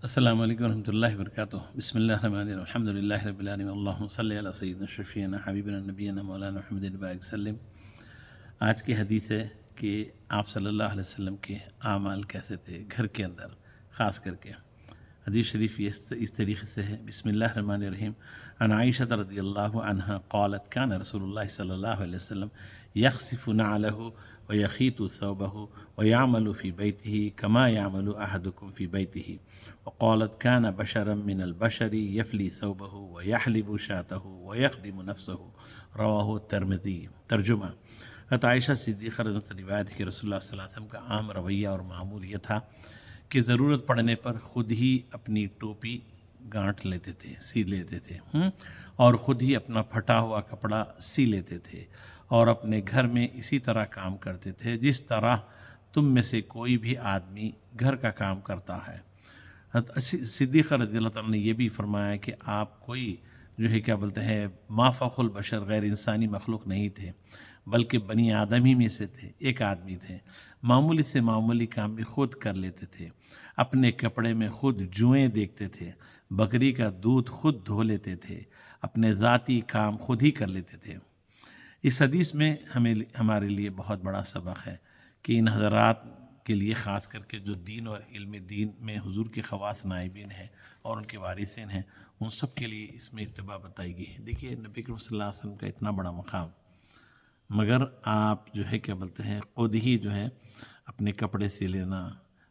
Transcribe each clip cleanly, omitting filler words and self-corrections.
السلام علیکم ورحمۃ اللہ وبرکاتہ۔ بسم اللہ الرحمن الرحیم، الحمد للہ رب العالمین، اللہم صلی علی سیدنا شفیعنا حبیبنا نبینا مولانا محمد وبارک وسلم۔ آج کی حدیث ہے کہ آپ صلی اللہ علیہ وسلم کے اعمال کیسے تھے گھر کے اندر، خاص کر کے حدیث شریف یہ اس طریقے سے ہے۔ بسم اللہ الرحمن الرحیم، عن عائشہ رضی اللہ عنہا قالت کان رسول اللہ صلی اللہ علیہ وسلم یخصف نعلہ ویخیط ثوبہ ویعمل فی بیتہ کما یعمل احدکم فی بیتہ وقالت کان بشرا من البشر یفلی ثوبہ ویحلب شاتہ ویخدم نفسہ، رواہ الترمذی۔ ترجمہ: حضرت عائشہ صدیقہ رضی اللہ عنہا سے روایت ہے کہ رسول اللہ صلی اللہ علیہ وسلم کا عام رویہ اور معمول یہ تھا کہ ضرورت پڑنے پر خود ہی اپنی ٹوپی گانٹھ لیتے تھے، سی لیتے تھے، اور خود ہی اپنا پھٹا ہوا کپڑا سی لیتے تھے، اور اپنے گھر میں اسی طرح کام کرتے تھے جس طرح تم میں سے کوئی بھی آدمی گھر کا کام کرتا ہے۔ حضرت صدیقہ رضی اللہ عنہ نے یہ بھی فرمایا کہ آپ کوئی جو ہے کیا بولتے ہیں ما فوق البشر، غیر انسانی مخلوق نہیں تھے، بلکہ بنی آدم ہی میں سے تھے، ایک آدمی تھے۔ معمولی سے معمولی کام بھی خود کر لیتے تھے، اپنے کپڑے میں خود جوئیں دیکھتے تھے، بکری کا دودھ خود دھو لیتے تھے، اپنے ذاتی کام خود ہی کر لیتے تھے۔ اس حدیث میں ہمارے لیے بہت بڑا سبق ہے کہ ان حضرات کے لیے، خاص کر کے جو دین اور علم دین میں حضور کے خواص نائبین ہیں اور ان کے وارثین ہیں، ان سب کے لیے اس میں اتباع بتائی گئی ہے۔ دیکھیے نبی کریم صلی اللہ علیہ وسلم کا اتنا بڑا مقام، مگر آپ جو ہے کیا بولتے ہیں خود ہی جو ہے اپنے کپڑے سی لینا،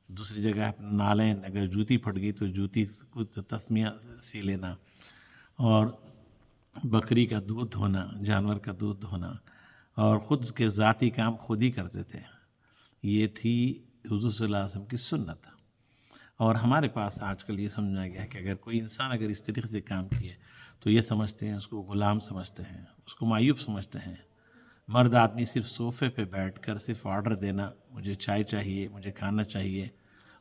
دوسری جگہ اپنے نالین، اگر جوتی پھٹ گئی تو جوتی کو تسمیہ سی لینا، اور بکری کا دودھ دھونا، جانور کا دودھ دھونا، اور خود کے ذاتی کام خود ہی کرتے تھے۔ یہ تھی حضور صلی اللہ علیہ وسلم کی سنت۔ اور ہمارے پاس آج کل یہ سمجھا گیا ہے کہ اگر کوئی انسان اگر اس طریقے سے کام کیے تو یہ سمجھتے ہیں اس کو غلام سمجھتے ہیں، اس کو معیوب سمجھتے ہیں۔ مرد آدمی صرف صوفے پہ بیٹھ کر صرف آرڈر دینا، مجھے چائے چاہیے، مجھے کھانا چاہیے،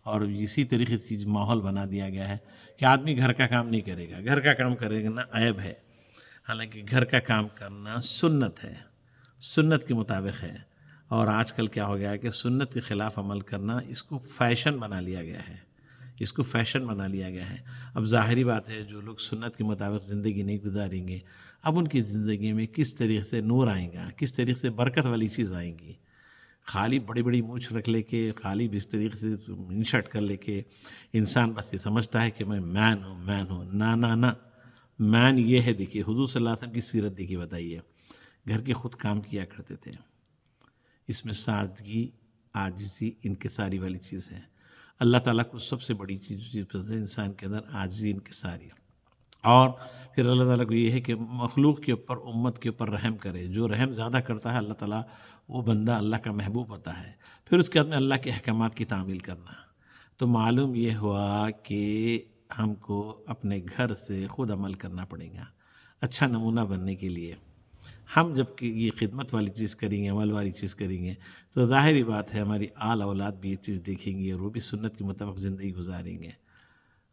اور اسی طریقے سے ماحول بنا دیا گیا ہے کہ آدمی گھر کا کام نہیں کرے گا، گھر کا کام کرے گا نا عیب ہے۔ حالانکہ گھر کا کام کرنا سنت ہے، سنت کے مطابق ہے۔ اور آج کل کیا ہو گیا ہے کہ سنت کے خلاف عمل کرنا، اس کو فیشن بنا لیا گیا ہے، اس کو فیشن بنا لیا گیا ہے۔ اب ظاہری بات ہے جو لوگ سنت کے مطابق زندگی نہیں گزاریں گے، اب ان کی زندگی میں کس طریقے سے نور آئیں گا، کس طریقے سے برکت والی چیز آئیں گی۔ خالی بڑی بڑی مونچھ رکھ لے کے، خالی بھی اس طریقے سے انشرٹ کر لے کے انسان بس یہ سمجھتا ہے کہ میں مین ہوں، مین ہوں۔ نہ نہ نہ، مین یہ ہے، دیکھیے حضور صلی اللہ علیہ وسلم کی سیرت دیکھیے، بتائیے گھر کے خود کام کیا کرتے تھے۔ اس میں سادگی، عاجزی، انکساری والی چیز ہے۔ اللہ تعالیٰ کو سب سے بڑی چیز پسند ہے انسان کے اندر عاجزی، انکساری۔ اور پھر اللہ تعالیٰ کو یہ ہے کہ مخلوق کے اوپر، امت کے اوپر رحم کرے۔ جو رحم زیادہ کرتا ہے اللہ تعالیٰ، وہ بندہ اللہ کا محبوب ہوتا ہے۔ پھر اس کے بعد میں اللہ کے احکامات کی تعمیل کرنا۔ تو معلوم یہ ہوا کہ ہم کو اپنے گھر سے خود عمل کرنا پڑے گا اچھا نمونہ بننے کے لیے۔ ہم جب کہ یہ خدمت والی چیز کریں گے، عمل والی چیز کریں گے، تو ظاہری بات ہے ہماری آل اولاد بھی یہ چیز دیکھیں گی اور وہ بھی سنت کے مطابق زندگی گزاریں گے۔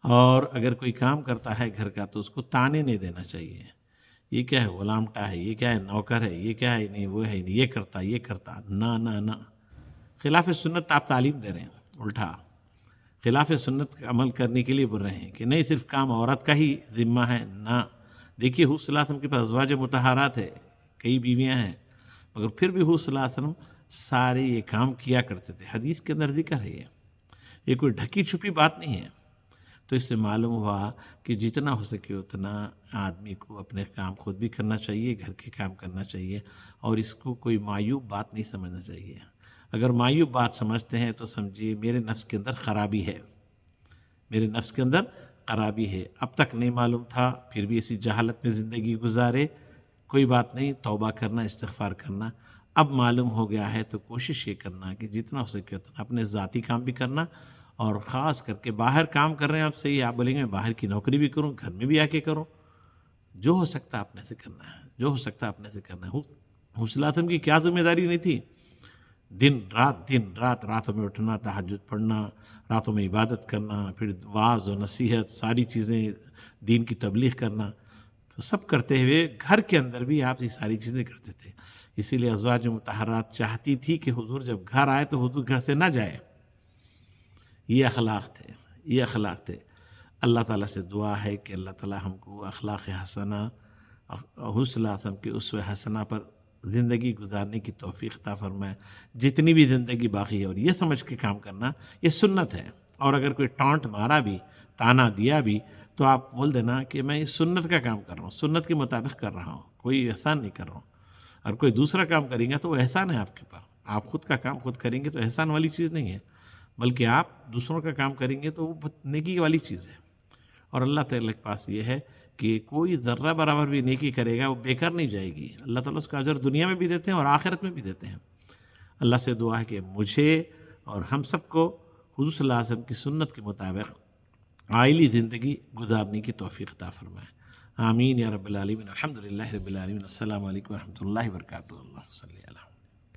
اور اگر کوئی کام کرتا ہے گھر کا تو اس کو تانے نہیں دینا چاہیے، یہ کیا ہے غلامٹا ہے، یہ کیا ہے نوکر ہے، یہ کیا ہے نہیں وہ ہے، یہ کرتا یہ کرتا، نہ نہ نہ۔ خلاف سنت آپ تعلیم دے رہے ہیں، الٹا خلاف سنت کا عمل کرنے کے لیے بول رہے ہیں کہ نہیں صرف کام عورت کا ہی ذمہ ہے۔ نہ، دیکھیے حضور صلی اللہ علیہ وسلم کے پاس ازواج مطہرات ہے، کئی بیویاں ہیں، مگر پھر بھی حضور صلی اللہ علیہ وسلم سارے یہ کام کیا کرتے تھے۔ حدیث کے اندر ذکر ہے، یہ کوئی ڈھکی چھپی بات نہیں ہے۔ تو اس سے معلوم ہوا کہ جتنا ہو سکے اتنا آدمی کو اپنے کام خود بھی کرنا چاہیے، گھر کے کام کرنا چاہیے، اور اس کو کوئی معیوب بات نہیں سمجھنا چاہیے۔ اگر معیوب بات سمجھتے ہیں تو سمجھیے میرے نفس کے اندر خرابی ہے، میرے نفس کے اندر خرابی ہے۔ اب تک نہیں معلوم تھا، پھر بھی اسی جہالت میں زندگی گزارے، کوئی بات نہیں، توبہ کرنا، استغفار کرنا۔ اب معلوم ہو گیا ہے تو کوشش یہ کرنا کہ جتنا ہو سکے اتنا اپنے ذاتی کام بھی کرنا، اور خاص کر کے باہر کام کر رہے ہیں آپ صحیح، آپ بولیں گے میں باہر کی نوکری بھی کروں، گھر میں بھی آ کے کروں، جو ہو سکتا اپنے سے کرنا ہے، جو ہو سکتا اپنے سے کرنا ہے۔ حضور صلی اللہ علیہ وسلم کی کیا ذمہ داری نہیں تھی؟ دن رات راتوں میں اٹھنا، تہجد پڑھنا، راتوں میں عبادت کرنا، پھر واعظ و نصیحت، ساری چیزیں دین کی تبلیغ کرنا، تو سب کرتے ہوئے گھر کے اندر بھی آپ یہ ساری چیزیں کرتے تھے۔ اسی لیے ازواج مطہرات چاہتی تھی کہ حضور جب گھر آئے تو حضور گھر سے نہ جائے۔ یہ اخلاق تھے، یہ اخلاق تھے۔ اللہ تعالیٰ سے دعا ہے کہ اللہ تعالیٰ ہم کو اخلاق حسنہ، حسن اعظم کے اسوہ حسنہ پر زندگی گزارنے کی توفیق عطا فرمائے، جتنی بھی زندگی باقی ہے، اور یہ سمجھ کے کام کرنا یہ سنت ہے. اور اگر کوئی ٹانٹ مارا بھی، تانا دیا بھی، تو آپ بول دینا کہ میں اس سنت کا کام کر رہا ہوں، سنت کے مطابق کر رہا ہوں، کوئی احسان نہیں کر رہا ہوں. اور کوئی دوسرا کام کریں گے تو وہ احسان ہے آپ کے پاس. آپ خود کا کام خود کریں گے تو احسان والی چیز نہیں ہے، بلکہ آپ دوسروں کا کام کریں گے تو وہ بہت نیکی والی چیز ہے. اور اللہ تعالیٰ کے پاس یہ ہے کہ کوئی ذرہ برابر بھی نیکی کرے گا وہ بیکار نہیں جائے گی. اللہ تعالیٰ اس کا اجر دنیا میں بھی دیتے ہیں اور آخرت میں بھی دیتے ہیں. اللہ سے دعا ہے کہ مجھے اور ہم سب کو حضور صلی اللہ علیہ وسلم کی سنت کے مطابق عائلی زندگی گزارنے کی توفیق عطا فرمائے. آمین یا رب العالمین. الحمدللہ رب العالمین. السلام علیکم ورحمۃ اللہ وبرکاتہ. اللہ صلی علیہ